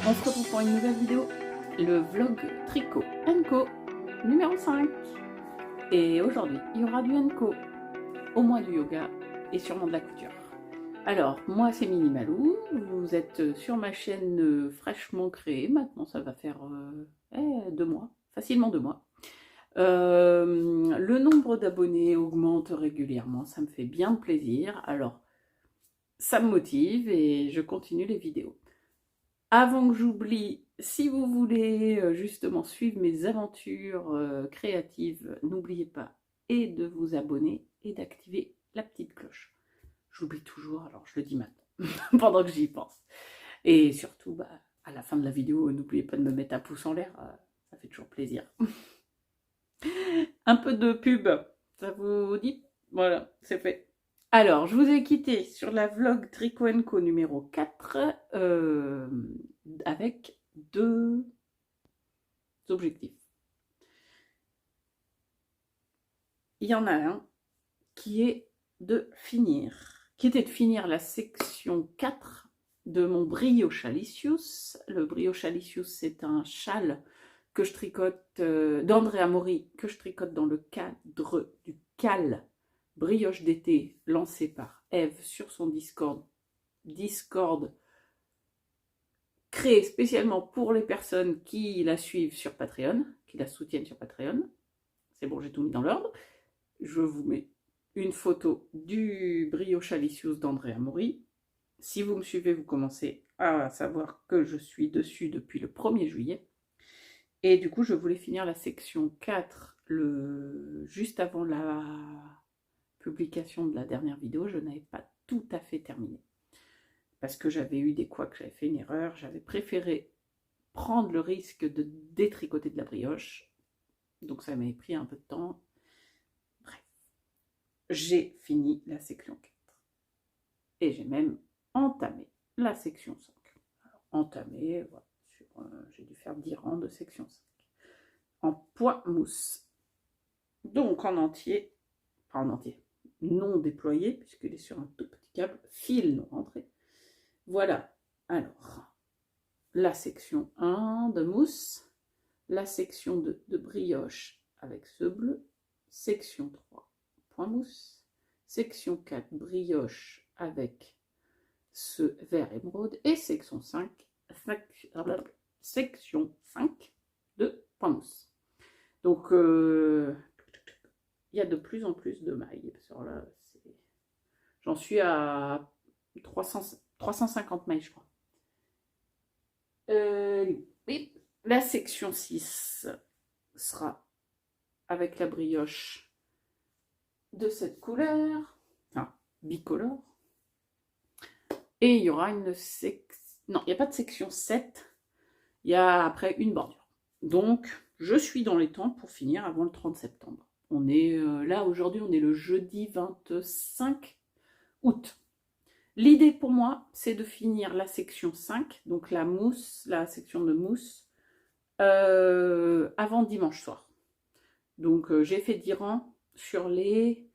On se retrouve pour une nouvelle vidéo, le vlog Tricot Co numéro 5. Et aujourd'hui, il y aura du Co, au moins du yoga et sûrement de la couture. Alors, moi c'est Minimalou, vous êtes sur ma chaîne fraîchement créée, maintenant ça va faire 2 mois, facilement 2 mois. Le nombre d'abonnés augmente régulièrement, ça me fait bien plaisir, alors ça me motive et je continue les vidéos. Avant que j'oublie, si vous voulez justement suivre mes aventures créatives, n'oubliez pas et de vous abonner et d'activer la petite cloche. J'oublie toujours, alors je le dis maintenant, pendant que j'y pense. Et surtout, à la fin de la vidéo, n'oubliez pas de me mettre un pouce en l'air, ça fait toujours plaisir. Un peu de pub, ça vous dit? Voilà, c'est fait. Alors, je vous ai quitté sur la vlog Tricot Co numéro 4 avec 2 objectifs. Il y en a un qui était de finir la section 4 de mon Brioche Alicius. Le Brioche Alicius, c'est un châle que je tricote d'Andrea Mori, que je tricote dans le cadre du CAL Brioche d'été lancé par Eve sur son Discord créé spécialement pour les personnes qui la suivent sur Patreon, qui la soutiennent sur Patreon. C'est bon, j'ai tout mis dans l'ordre. Je vous mets une photo du Brioche Alicius d'Andrea Mori. Si vous me suivez, vous commencez à savoir que je suis dessus depuis le 1er juillet. Et du coup, je voulais finir la section 4 juste avant la publication de la dernière vidéo. Je n'avais pas tout à fait terminé. Parce que j'avais eu des couacs, j'avais fait une erreur. J'avais préféré prendre le risque de détricoter de la brioche. Donc ça m'avait pris un peu de temps. Bref, j'ai fini la section 4. Et j'ai même entamé la section 5. Alors, entamé, voilà, j'ai dû faire 10 rangs de section 5. En poids mousse. Donc en entier, pas en entier, non déployé, puisqu'il est sur un tout petit câble, fil non rentré. Voilà, alors, la section 1 de mousse, la section 2 de brioche avec ce bleu, section 3 point mousse, section 4 brioche avec ce vert émeraude et section 5 de point mousse. Donc il y a de plus en plus de mailles. J'en suis à 350 mailles, je crois. Oui, la section 6 sera avec la brioche de cette couleur, enfin bicolore. Et il y aura une section... Non, il n'y a pas de section 7. Il y a après une bordure. Donc, je suis dans les temps pour finir avant le 30 septembre. On est là, aujourd'hui, on est le jeudi 25 août. L'idée pour moi, c'est de finir la section 5, donc la mousse, la section de mousse, avant dimanche soir. Donc, j'ai fait 10 rangs sur les...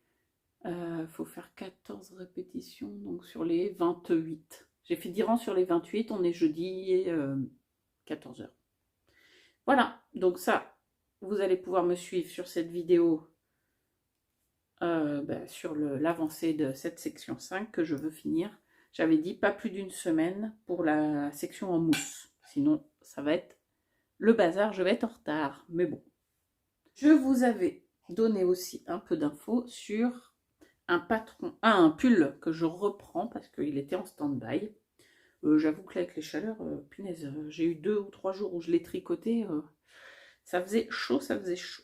faut faire 14 répétitions, donc sur les 28. J'ai fait 10 rangs sur les 28, on est jeudi 14h. Voilà, donc ça, vous allez pouvoir me suivre sur cette vidéo, sur l'avancée de cette section 5 que je veux finir. J'avais dit pas plus d'une semaine pour la section en mousse, sinon ça va être le bazar, je vais être en retard, mais bon. Je vous avais donné aussi un peu d'infos sur un pull que je reprends parce qu'il était en stand-by. J'avoue que là, avec les chaleurs, punaise, j'ai eu 2 ou 3 jours où je l'ai tricoté, ça faisait chaud, ça faisait chaud.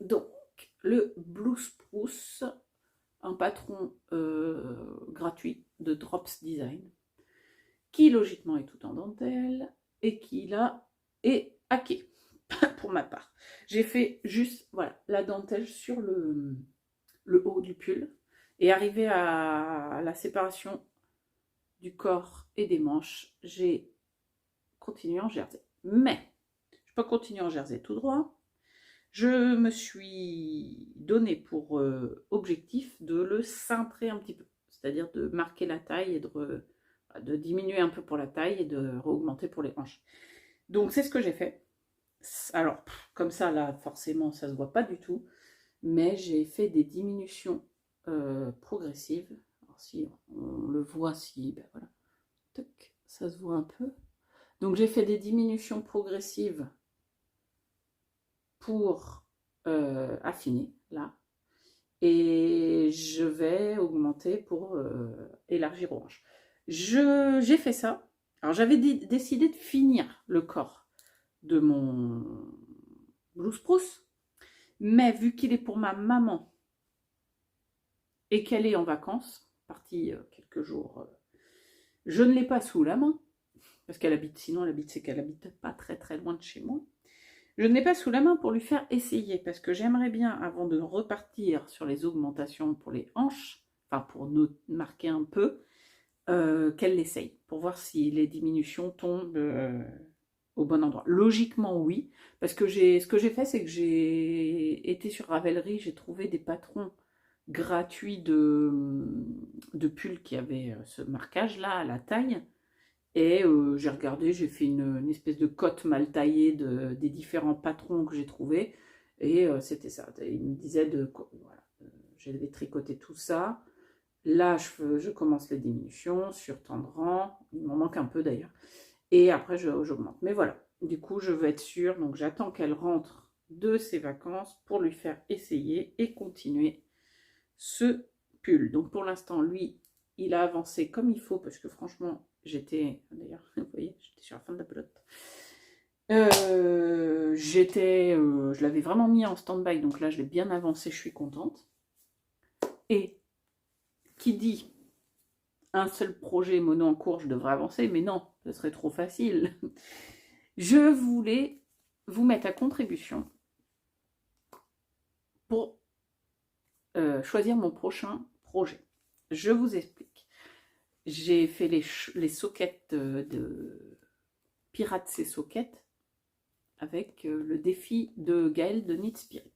Donc, le Blue Spruce, un patron gratuit de Drops Design, qui logiquement est tout en dentelle et qui là est hacké pour ma part. J'ai fait juste voilà, la dentelle sur le haut du pull et arrivé à la séparation du corps et des manches, j'ai continué en jersey. Mais je peux continuer en jersey tout droit. Je me suis donné pour objectif de le cintrer un petit peu. c'est-à-dire de marquer la taille et de diminuer un peu pour la taille et de augmenter pour les hanches. Donc c'est ce que j'ai fait. Alors, comme ça, là, forcément, ça se voit pas du tout, mais j'ai fait des diminutions progressives. Alors, si on le voit, si, ben voilà, toc, ça se voit un peu. Donc j'ai fait des diminutions progressives pour affiner, là, et je vais augmenter pour élargir aux hanches. J'ai fait ça. Alors j'avais décidé de finir le corps de mon blouse Spruce, mais vu qu'il est pour ma maman et qu'elle est en vacances, partie quelques jours, je ne l'ai pas sous la main, parce qu'elle habite, sinon c'est qu'elle habite pas très très loin de chez moi. Je ne l'ai pas sous la main pour lui faire essayer, parce que j'aimerais bien, avant de repartir sur les augmentations pour les hanches, enfin pour nous marquer un peu, qu'elle l'essaye, pour voir si les diminutions tombent au bon endroit. Logiquement, oui, parce que ce que j'ai fait, c'est que j'ai été sur Ravelry, j'ai trouvé des patrons gratuits de pulls qui avaient ce marquage-là à la taille. Et j'ai regardé, j'ai fait une espèce de cote mal taillée des différents patrons que j'ai trouvés. Et c'était ça. Il me disait voilà, j'avais tricoté tout ça. Là, je commence les diminutions sur temps de rang. Il m'en manque un peu d'ailleurs. Et après, j'augmente. Mais voilà. Du coup, je veux être sûre. Donc, j'attends qu'elle rentre de ses vacances pour lui faire essayer et continuer ce pull. Donc, pour l'instant, lui, il a avancé comme il faut parce que franchement, d'ailleurs, vous voyez, j'étais sur la fin de la pelote. Je l'avais vraiment mis en stand-by, donc là, je l'ai bien avancé, je suis contente. Et qui dit un seul projet mono en cours, je devrais avancer, mais non, ce serait trop facile. Je voulais vous mettre à contribution pour choisir mon prochain projet. Je vous explique. J'ai fait les sockets de Pirates et Sockets avec le défi de Gaëlle de Knit Spirit.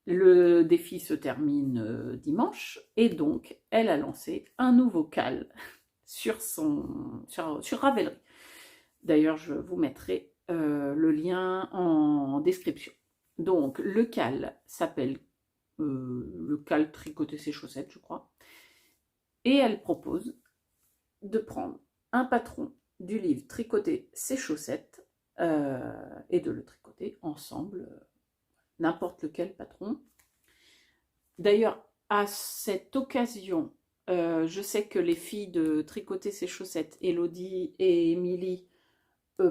Le défi se termine dimanche et donc elle a lancé un nouveau cal sur Ravelry. D'ailleurs, je vous mettrai le lien en description. Donc, le cal s'appelle le cal tricoter ses chaussettes, je crois. Et elle propose de prendre un patron du livre Tricoter ses chaussettes et de le tricoter ensemble, n'importe lequel patron. D'ailleurs, à cette occasion, je sais que les filles de Tricoter ses chaussettes, Elodie et Émilie,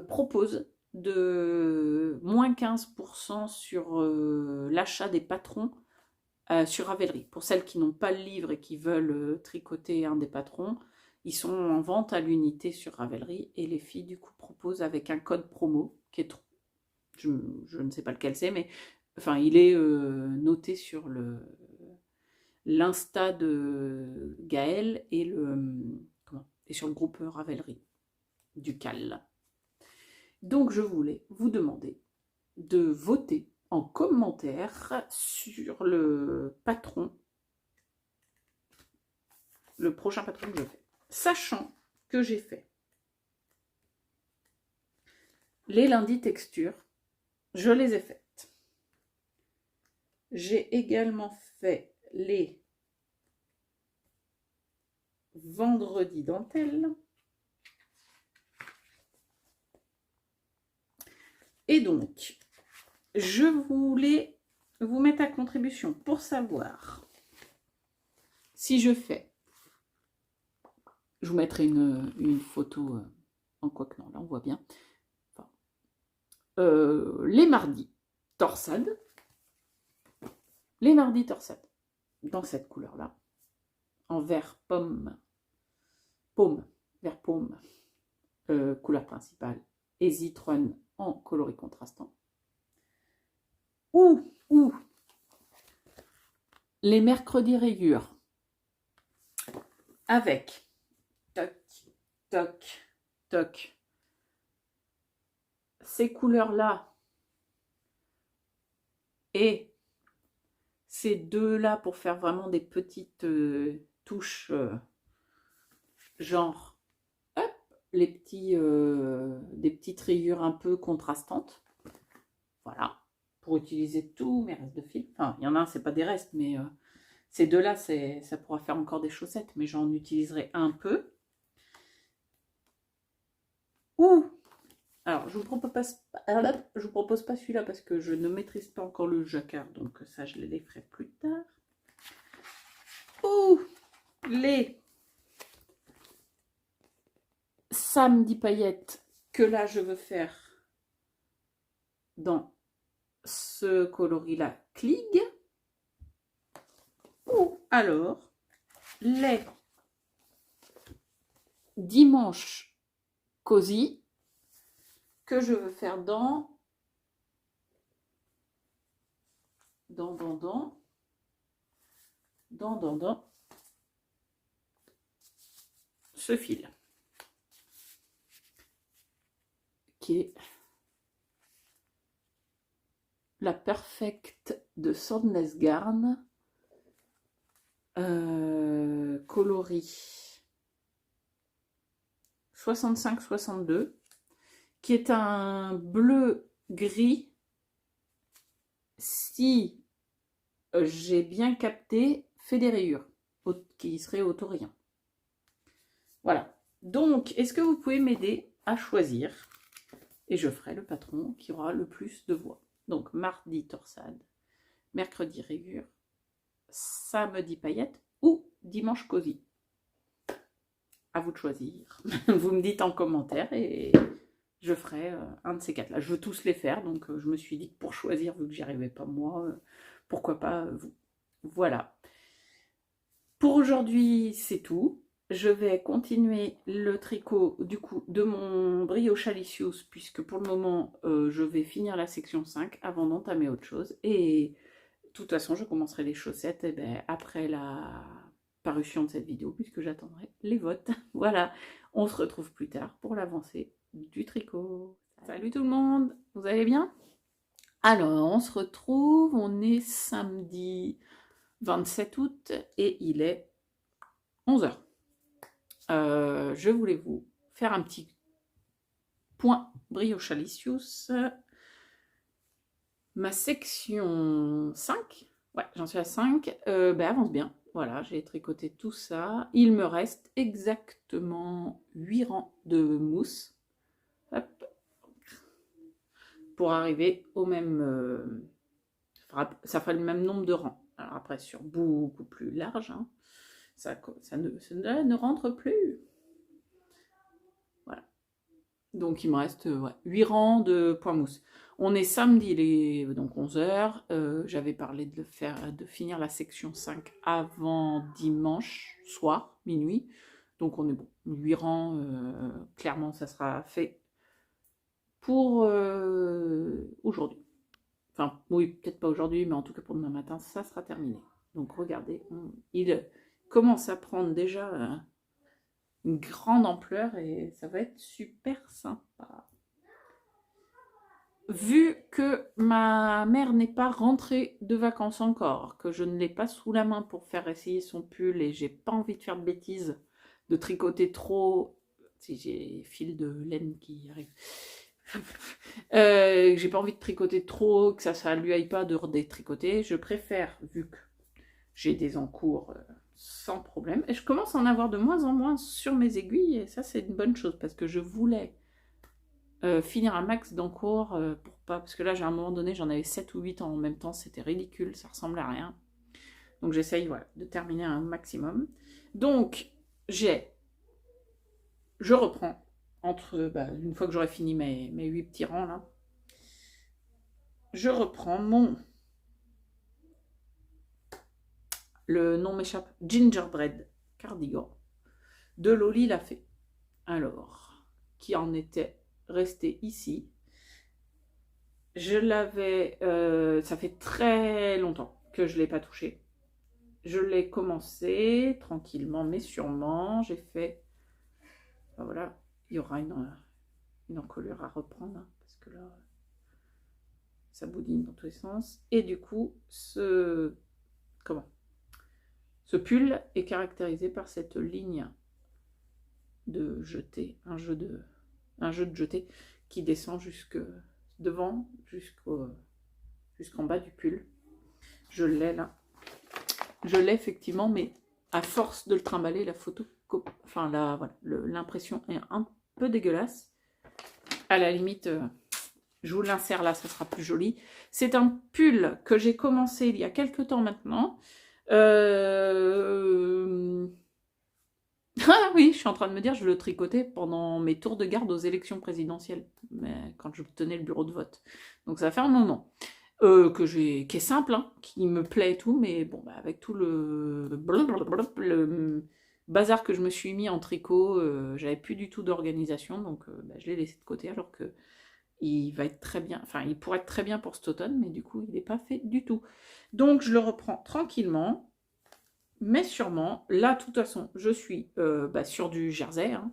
proposent de moins 15% sur l'achat des patrons sur Ravelry. Pour celles qui n'ont pas le livre et qui veulent tricoter un des patrons, ils sont en vente à l'unité sur Ravelry et les filles du coup proposent avec un code promo qui est je ne sais pas lequel c'est, mais enfin il est noté sur l'insta de Gaëlle et sur le groupe Ravelry du cal. Donc je voulais vous demander de voter en commentaire sur le patron, le prochain patron que je fais. Sachant que j'ai fait les lundis textures, je les ai faites. J'ai également fait les vendredis dentelle. Et donc, je voulais vous mettre à contribution pour savoir si je fais. Je vous mettrai une photo en quoi que non, là on voit bien. Enfin, les mardis torsade. Les mardis torsade dans cette couleur-là, en vert paume, vert paume, couleur principale, et Zitron en coloris contrastant. Ou les mercredis rayures avec toc, toc, toc, ces couleurs-là et ces deux-là pour faire vraiment des petites touches genre hop, des petites rayures un peu contrastantes. Voilà, pour utiliser tous mes restes de fil. Enfin, il y en a un, c'est pas des restes, mais ces deux-là, ça pourra faire encore des chaussettes, mais j'en utiliserai un peu. Ou, alors, je vous propose pas celui-là parce que je ne maîtrise pas encore le jacquard, donc ça, je les ferai plus tard. Ou les samedi paillettes que là, je veux faire dans ce coloris-là, Klieg. Ou alors, les dimanches cosy que je veux faire dans ce fil qui est la Perfect de Sandnes Garn, coloris 65-62, qui est un bleu gris. Si j'ai bien capté, fait des rayures qui seraient autorien. Voilà. Donc, est-ce que vous pouvez m'aider à choisir? Et je ferai le patron qui aura le plus de voix. Donc, mardi torsade, mercredi rayure, samedi paillettes ou dimanche cosy. À vous de choisir. Vous me dites en commentaire et je ferai un de ces quatre-là. Je veux tous les faire, donc je me suis dit que pour choisir, vu que j'y arrivais pas moi, pourquoi pas vous. Voilà. Pour aujourd'hui, c'est tout. Je vais continuer le tricot du coup de mon brioche Alicious, puisque pour le moment, je vais finir la section 5 avant d'entamer autre chose. Et de toute façon, je commencerai les chaussettes après la parution de cette vidéo, puisque j'attendrai les votes. Voilà, on se retrouve plus tard pour l'avancée du tricot. Salut tout le monde, vous allez bien? Alors, on se retrouve, on est samedi 27 août et il est 11h. Je voulais vous faire un petit point brioche Alicious. Ma section 5, ouais, j'en suis à 5, avance bien. Voilà, j'ai tricoté tout ça. Il me reste exactement 8 rangs de mousse. Hop. Pour arriver au même... ça fera le même nombre de rangs. Alors après, sur beaucoup plus large, hein, ça ne rentre plus. Voilà. Donc il me reste 8 rangs de point mousse. On est samedi, donc 11h. J'avais parlé de finir la section 5 avant dimanche soir, minuit. Donc on est bon. 8 rangs, clairement, ça sera fait pour aujourd'hui. Enfin, oui, peut-être pas aujourd'hui, mais en tout cas pour demain matin, ça sera terminé. Donc regardez, il commence à prendre déjà une grande ampleur et ça va être super sympa. Vu que ma mère n'est pas rentrée de vacances encore, que je ne l'ai pas sous la main pour faire essayer son pull et j'ai pas envie de faire de bêtises, de tricoter trop, si j'ai fil de laine qui arrive, j'ai pas envie de tricoter trop, que ça lui aille pas de redétricoter, je préfère, vu que j'ai des encours sans problème, et je commence à en avoir de moins en moins sur mes aiguilles, et ça c'est une bonne chose, parce que je voulais finir un max d'encours pour pas, parce que là, à un moment donné, j'en avais 7 ou 8 en même temps, c'était ridicule, ça ressemble à rien. Donc j'essaye voilà, de terminer un maximum. Donc, je reprends, une fois que j'aurai fini mes 8 petits rangs là, je reprends le nom m'échappe, Gingerbread Cardigan, de Loli l'a fait. Alors, qui en était resté ici. Je l'avais, ça fait très longtemps que je ne l'ai pas touché. Je l'ai commencé tranquillement mais sûrement. J'ai fait, voilà, il y aura une encolure à reprendre, hein, parce que là, ça boudine dans tous les sens. Et du coup, ce Ce pull est caractérisé par cette ligne de jeté, un jeu de jeté qui descend jusque devant, jusqu'en bas du pull. Je l'ai là. Je l'ai effectivement, mais à force de le trimballer, la photo, enfin voilà, l'impression est un peu dégueulasse. À la limite, je vous l'insère là, ça sera plus joli. C'est un pull que j'ai commencé il y a quelques temps maintenant. Ah oui, je suis en train de me dire, je le tricotais pendant mes tours de garde aux élections présidentielles, mais quand je tenais le bureau de vote. Donc ça va faire un moment. Qui est simple, hein, qui me plaît et tout, mais bon, bah, avec tout le bazar que je me suis mis en tricot, j'avais plus du tout d'organisation, donc bah, je l'ai laissé de côté, alors que il va être très bien, enfin il pourrait être très bien pour cet automne, mais du coup il n'est pas fait du tout. Donc je le reprends tranquillement, mais sûrement. Là, de toute façon, je suis bah, sur du jersey, hein,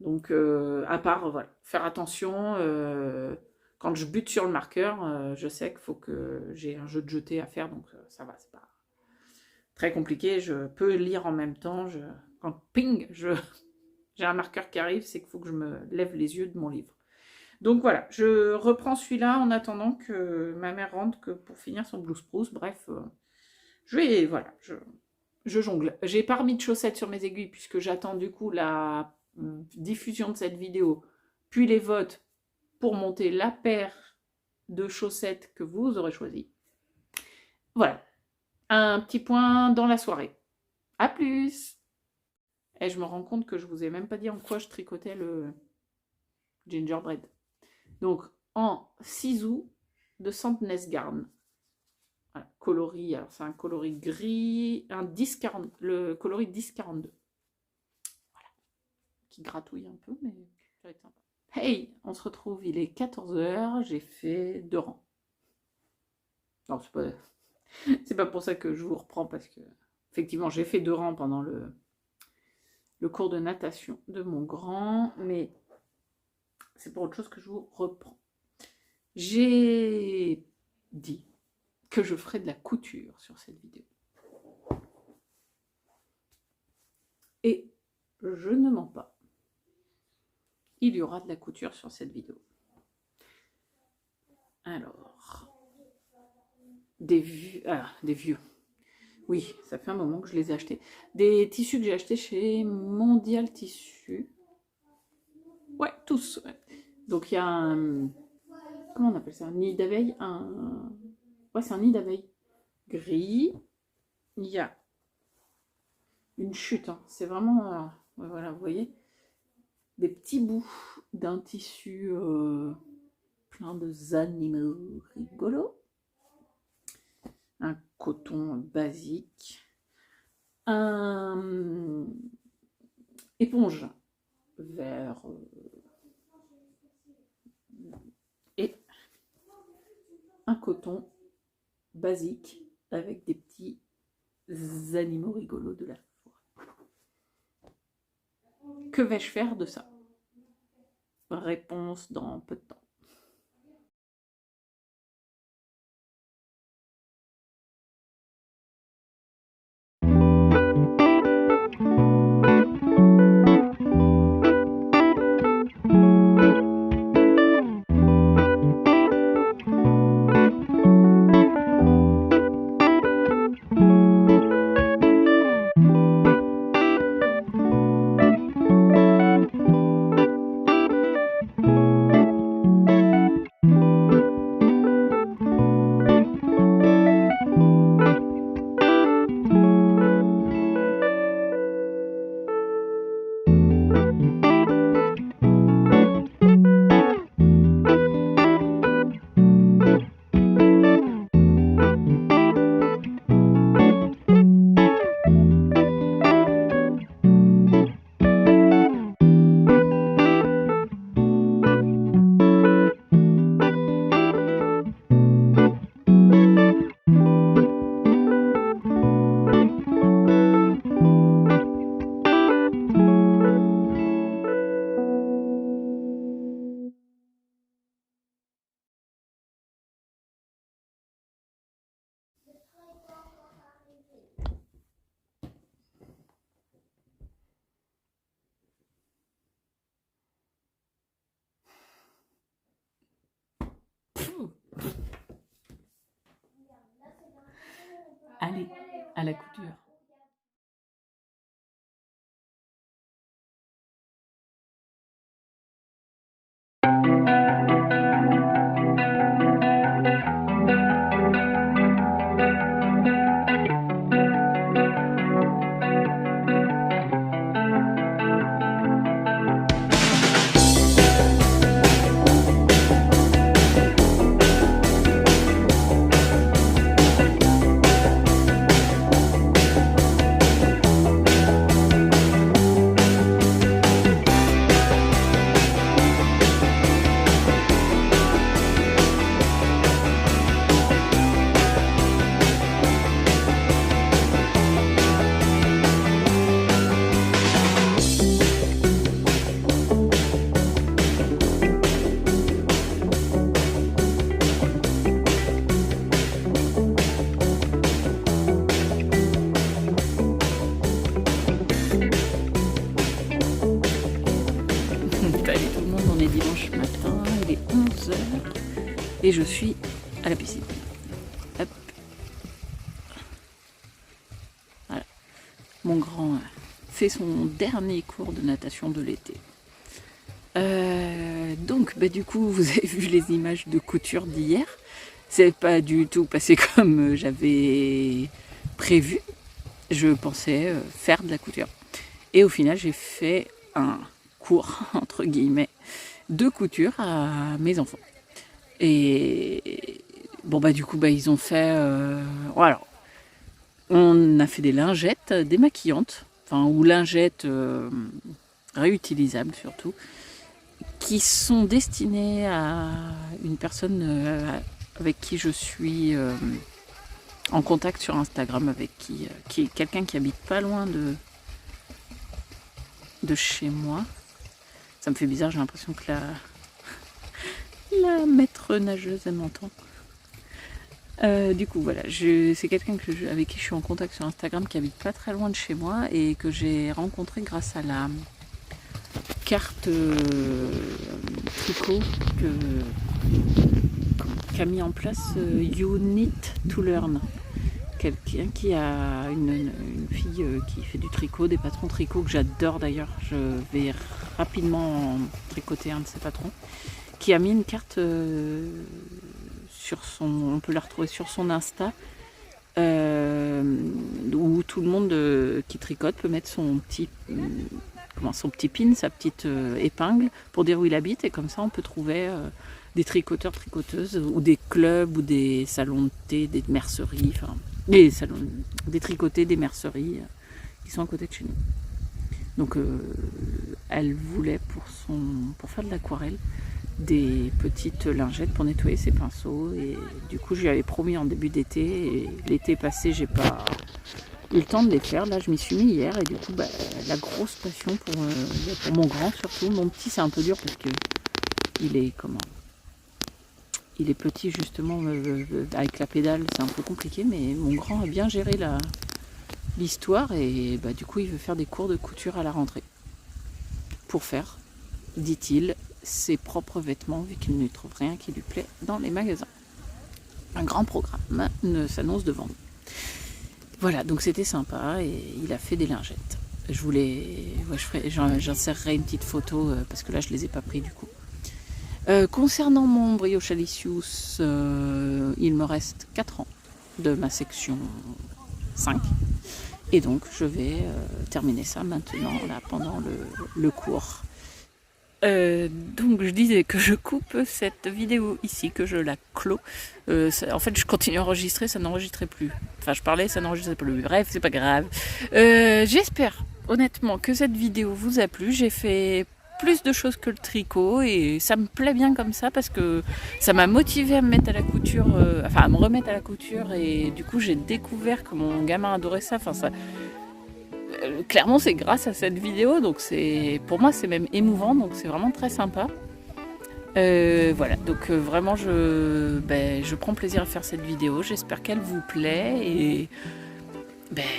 donc à part, voilà, faire attention... quand je bute sur le marqueur, je sais qu'il faut que j'ai un jeu de jeté à faire, donc ça va, c'est pas très compliqué. Je peux lire en même temps. Quand ping, j'ai un marqueur qui arrive, c'est qu'il faut que je me lève les yeux de mon livre. Donc voilà, je reprends celui-là en attendant que ma mère rentre pour finir son blues spruce. Bref, voilà, je jongle. J'ai pas remis de chaussettes sur mes aiguilles puisque j'attends du coup la diffusion de cette vidéo, puis les votes pour monter la paire de chaussettes que vous aurez choisi. Voilà, un petit point dans la soirée. A plus! Et je me rends compte que je vous ai même pas dit en quoi je tricotais le gingerbread. Donc, en ciseaux de Sandnes Garn. Voilà, coloris, alors c'est un coloris gris, un 10-40, le coloris 10-42. Voilà, qui gratouille un peu, mais ça va être sympa. Hey, on se retrouve, il est 14h, j'ai fait 2 rangs. Non, c'est pas pour ça que je vous reprends, parce que, effectivement, j'ai fait 2 rangs pendant le cours de natation de mon grand, mais c'est pour autre chose que je vous reprends. J'ai dit que je ferai de la couture sur cette vidéo. Et je ne mens pas. Il y aura de la couture sur cette vidéo. Alors, des vieux. Oui, ça fait un moment que je les ai achetés. Des tissus que j'ai achetés chez Mondial Tissu. Ouais, tous. Ouais. Donc il y a un... Comment on appelle ça? Un nid d'abeille. Ouais, c'est un nid d'abeille gris. Il y a une chute. Hein. C'est vraiment... voilà, vous voyez, des petits bouts d'un tissu plein de animaux rigolos. Un coton basique. Un éponge vert et un coton basique avec des petits animaux rigolos de la forêt. Que vais-je faire de ça? Réponse dans peu de temps. Allez, à la couture. Salut tout le monde, on est dimanche matin, il est 11h et je suis à la piscine. Hop. Voilà. Mon grand fait son dernier cours de natation de l'été. Donc du coup vous avez vu les images de couture d'hier. C'est pas du tout passé comme j'avais prévu. Je pensais faire de la couture. Et au final j'ai fait un cours, entre guillemets, de couture à mes enfants. Et bon du coup ils ont fait... voilà. On a fait des lingettes démaquillantes, ou lingettes réutilisables surtout, qui sont destinées à une personne avec qui je suis en contact sur Instagram, qui est quelqu'un qui habite pas loin de chez moi. Ça me fait bizarre, j'ai l'impression que la maître nageuse, elle m'entend. Du coup, voilà, c'est quelqu'un avec qui je suis en contact sur Instagram, qui habite pas très loin de chez moi et que j'ai rencontré grâce à la carte tricot qu'a mis en place You Knit to Learn. Quelqu'un qui a une fille qui fait du tricot, des patrons tricot que j'adore d'ailleurs. Je vais rapidement tricoter un de ses patrons, qui a mis une carte sur on peut la retrouver sur son Insta, où tout le monde qui tricote peut mettre son petit pin, sa petite épingle pour dire où il habite, et comme ça on peut trouver des tricoteurs, tricoteuses, ou des clubs, ou des salons de thé, des merceries, des tricotés, des merceries qui sont à côté de chez nous. Donc elle voulait pour faire de l'aquarelle des petites lingettes pour nettoyer ses pinceaux, et du coup je lui avais promis en début d'été, et l'été passé j'ai pas eu le temps de les faire. Là je m'y suis mis hier, et du coup la grosse passion pour mon grand surtout. Mon petit c'est un peu dur parce que il est petit justement, avec la pédale c'est un peu compliqué, mais mon grand a bien géré l'histoire, et du coup il veut faire des cours de couture à la rentrée pour faire, dit-il, ses propres vêtements, vu qu'il ne trouve rien qui lui plaît dans les magasins. Un grand programme s'annonce devant nous. Voilà, donc c'était sympa, et il a fait des lingettes. J'insérerai une petite photo parce que là je les ai pas pris du coup. Concernant mon brioche Alicius, il me reste 4 ans de ma section 5, et donc je vais terminer ça maintenant là pendant le cours. Donc je disais que je coupe cette vidéo ici, que je la clos. En fait je continue à enregistrer, ça n'enregistrait plus. Enfin je parlais, ça n'enregistrait plus. Bref, c'est pas grave. J'espère honnêtement que cette vidéo vous a plu. J'ai fait plus de choses que le tricot, et ça me plaît bien comme ça, parce que ça m'a motivée à me mettre à la couture, à me remettre à la couture, et du coup j'ai découvert que mon gamin adorait ça. Clairement c'est grâce à cette vidéo, donc pour moi c'est même émouvant, donc c'est vraiment très sympa. Voilà, donc vraiment je prends plaisir à faire cette vidéo, j'espère qu'elle vous plaît, et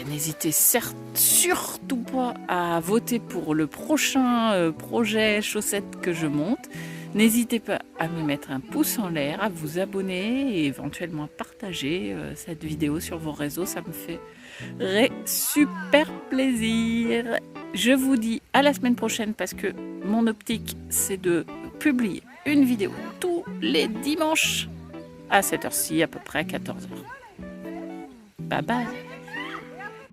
n'hésitez surtout pas à voter pour le prochain projet chaussettes que je monte. N'hésitez pas à me mettre un pouce en l'air, à vous abonner et éventuellement partager cette vidéo sur vos réseaux, ça me ferait super plaisir. Je vous dis à la semaine prochaine parce que mon optique c'est de publier une vidéo tous les dimanches à cette heure-ci, à peu près à 14h. Bye bye.